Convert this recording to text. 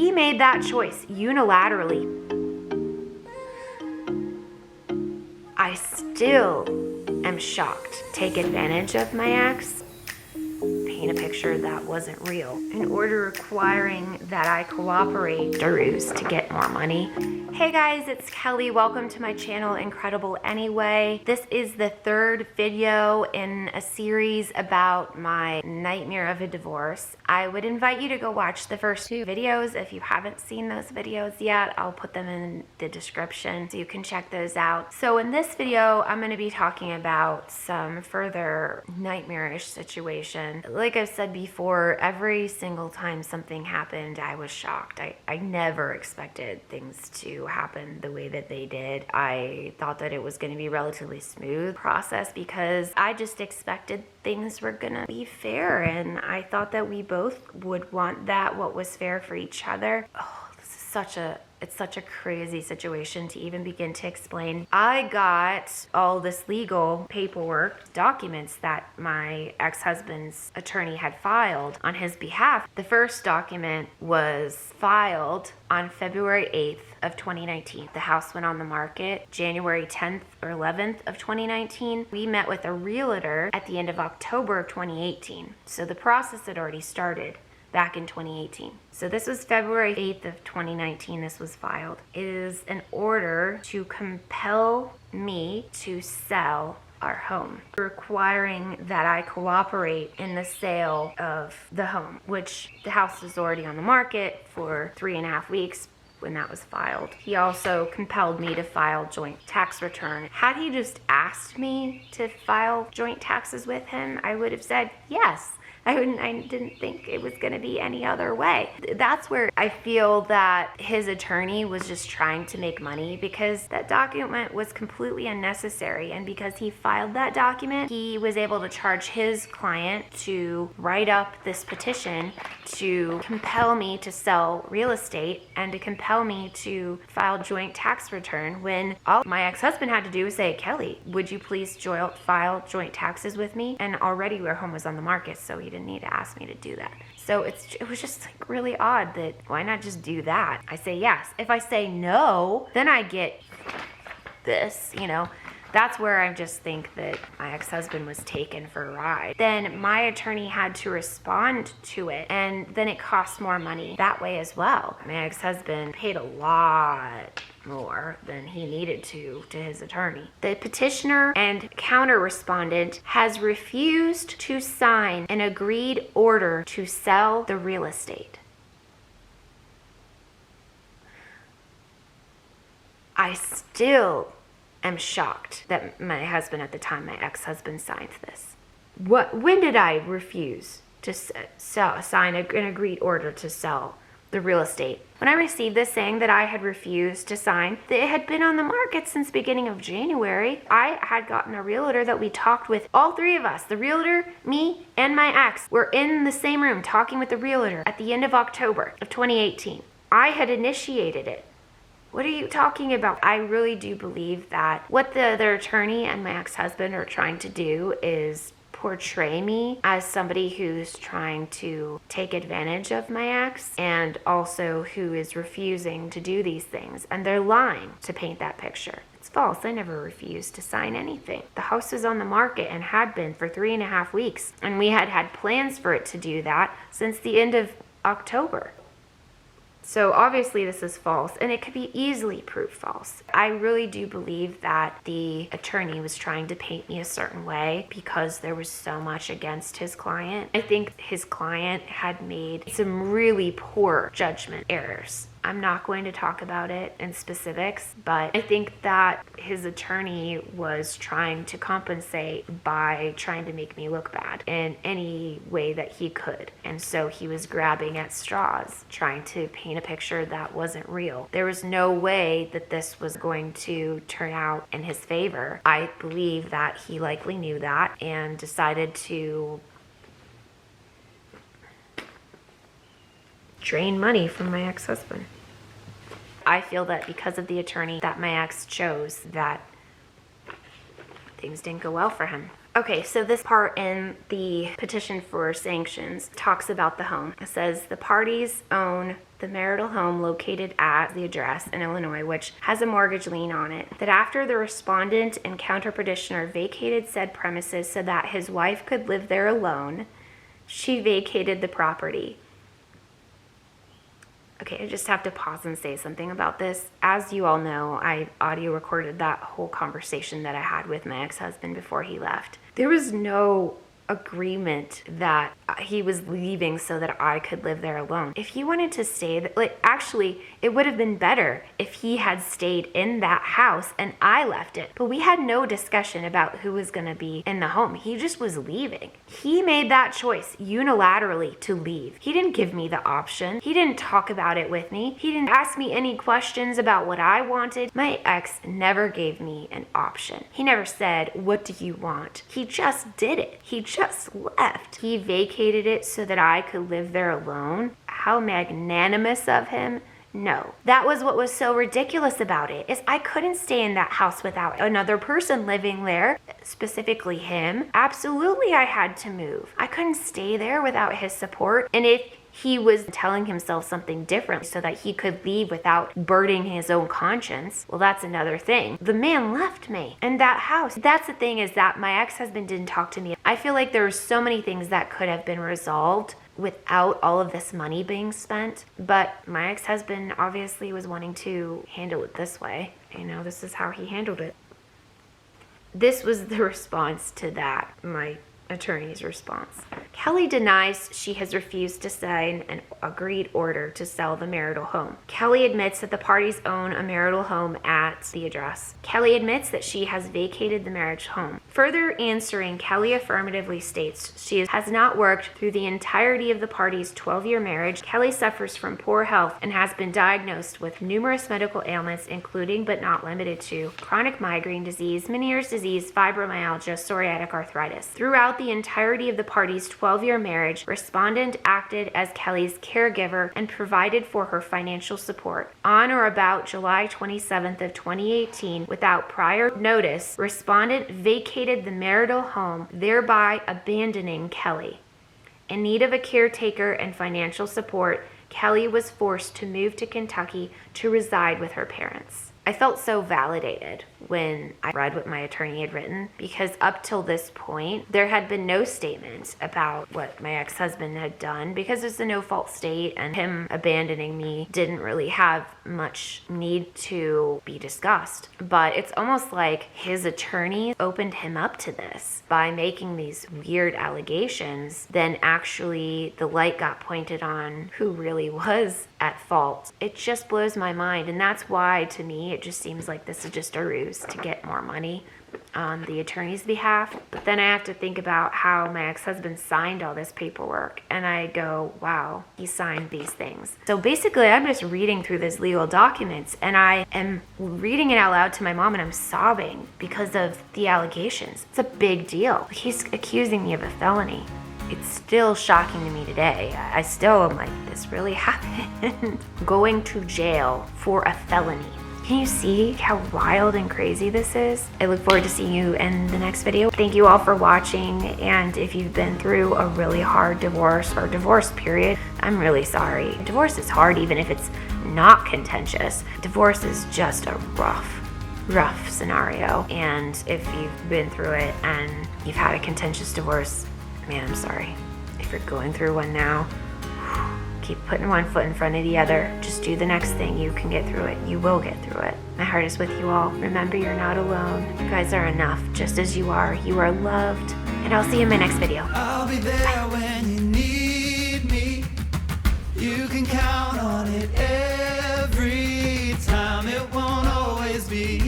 He made that choice unilaterally. I still am shocked. Take advantage of my ex? Paint a picture that wasn't real in order requiring that I cooperate a ruse to get more money. Hey guys, it's Kelly. Welcome to my channel, Incredible Anyway. This is the third video in a series about my nightmare of a divorce. I would invite you to go watch the first two videos. If you haven't seen those videos yet, I'll put them in the description so you can check those out. So in this video, I'm going to be talking about some further nightmarish situation. Like I've said before, every single time something happened, I was shocked. I never expected things to happen the way that they did. I thought that it was going to be a relatively smooth process because I just expected things were going to be fair, and I thought that we both would want that, what was fair for each other. Oh, this is it's such a crazy situation to even begin to explain. I got all this legal paperwork, documents that my ex-husband's attorney had filed on his behalf. The first document was filed on February 8th of 2019. The house went on the market January 10th or 11th of 2019. We met with a realtor at the end of October of 2018. So the process had already started back in 2018. So this was February 8th of 2019 this was filed. It is an order to compel me to sell our home, requiring that I cooperate in the sale of the home, which the house was already on the market for 3.5 weeks when that was filed. He also compelled me to file joint tax return. Had he just asked me to file joint taxes with him, I would have said yes. I didn't think it was going to be any other way. That's where I feel that his attorney was just trying to make money, because that document was completely unnecessary. And because he filed that document, he was able to charge his client to write up this petition to compel me to sell real estate and to compel me to file joint tax return, when all my ex-husband had to do was say, Kelly, would you please file joint taxes with me? And already our home was on the market, so he didn't need to ask me to do that. So it was just like really odd that why not just do that? I say yes. If I say no, then I get this, That's where I just think that my ex-husband was taken for a ride. Then my attorney had to respond to it, and then it cost more money that way as well. My ex-husband paid a lot more than he needed to his attorney. The petitioner and counter-respondent has refused to sign an agreed order to sell the real estate. I still am shocked that my husband at the time, my ex-husband, signed this. When did I refuse to sign an agreed order to sell the real estate? When I received this saying that I had refused to sign, it had been on the market since beginning of January. I had gotten a realtor that we talked with, all three of us, the realtor, me, and my ex, were in the same room talking with the realtor at the end of October of 2018. I had initiated it. What are you talking about? I really do believe that what the other attorney and my ex-husband are trying to do is portray me as somebody who's trying to take advantage of my ex, and also who is refusing to do these things. And they're lying to paint that picture. It's false. I never refused to sign anything. The house was on the market and had been for 3.5 weeks. And we had plans for it to do that since the end of October. So obviously this is false, and it could be easily proved false. I really do believe that the attorney was trying to paint me a certain way because there was so much against his client. I think his client had made some really poor judgment errors. I'm not going to talk about it in specifics, but I think that his attorney was trying to compensate by trying to make me look bad in any way that he could. And so he was grabbing at straws, trying to paint a picture that wasn't real. There was no way that this was going to turn out in his favor. I believe that he likely knew that and decided to drain money from my ex-husband. I feel that because of the attorney that my ex chose, that things didn't go well for him. Okay, so this part in the petition for sanctions talks about the home. It says the parties own the marital home located at the address in Illinois, which has a mortgage lien on it, that after the respondent and counter-petitioner vacated said premises so that his wife could live there alone, she vacated the property. Okay, I just have to pause and say something about this. As you all know, I audio recorded that whole conversation that I had with my ex-husband before he left. There was no agreement that he was leaving so that I could live there alone. If he wanted to stay, actually, it would have been better if he had stayed in that house and I left it. But we had no discussion about who was going to be in the home. He just was leaving. He made that choice unilaterally to leave. He didn't give me the option. He didn't talk about it with me. He didn't ask me any questions about what I wanted. My ex never gave me an option. He never said, "What do you want?" He just did it. He just left. He vacated it so that I could live there alone. How magnanimous of him. No. That was what was so ridiculous about it, is I couldn't stay in that house without another person living there, specifically him. Absolutely, I had to move. I couldn't stay there without his support. And if he was telling himself something different so that he could leave without burdening his own conscience, well, that's another thing. The man left me in that house. That's the thing, is that my ex-husband didn't talk to me. I feel like there were so many things that could have been resolved without all of this money being spent. But my ex-husband obviously was wanting to handle it this way. You know, this is how he handled it. This was the response to that, my attorney's response. Kelly denies she has refused to sign an agreed order to sell the marital home. Kelly admits that the parties own a marital home at the address. Kelly admits that she has vacated the marriage home. Further answering, Kelly affirmatively states she has not worked through the entirety of the parties' 12-year marriage. Kelly suffers from poor health and has been diagnosed with numerous medical ailments, including but not limited to chronic migraine disease, Meniere's disease, fibromyalgia, psoriatic arthritis. Throughout the entirety of the parties' 12-year marriage, respondent acted as Kelly's caregiver and provided for her financial support. On or about July 27th of 2018, without prior notice, respondent vacated the marital home, thereby abandoning Kelly. In need of a caretaker and financial support, Kelly was forced to move to Kentucky to reside with her parents. I felt so validated when I read what my attorney had written, because up till this point, there had been no statement about what my ex-husband had done, because it's a no-fault state and him abandoning me didn't really have much need to be discussed. But it's almost like his attorney opened him up to this by making these weird allegations. Then actually the light got pointed on who really was at fault. It just blows my mind, and that's why, to me, it just seems like this is just a ruse to get more money on the attorney's behalf. But then I have to think about how my ex-husband signed all this paperwork, and I go, wow, he signed these things. So basically, I'm just reading through these legal documents, and I am reading it out loud to my mom, and I'm sobbing because of the allegations. It's a big deal. He's accusing me of a felony. It's still shocking to me today. I still am like, this really happened. Going to jail for a felony. Can you see how wild and crazy this is? I look forward to seeing you in the next video. Thank you all for watching, and if you've been through a really hard divorce or divorce period, I'm really sorry. Divorce is hard even if it's not contentious. Divorce is just a rough scenario, and if you've been through it and you've had a contentious divorce, man, I'm sorry. If you're going through one now, keep putting one foot in front of the other. Just do the next thing. You can get through it. You will get through it. My heart is with you all. Remember, you're not alone. You guys are enough just as you are. You are loved. And I'll see you in my next video. I'll be there when you need me. You can count on it every time. It won't always be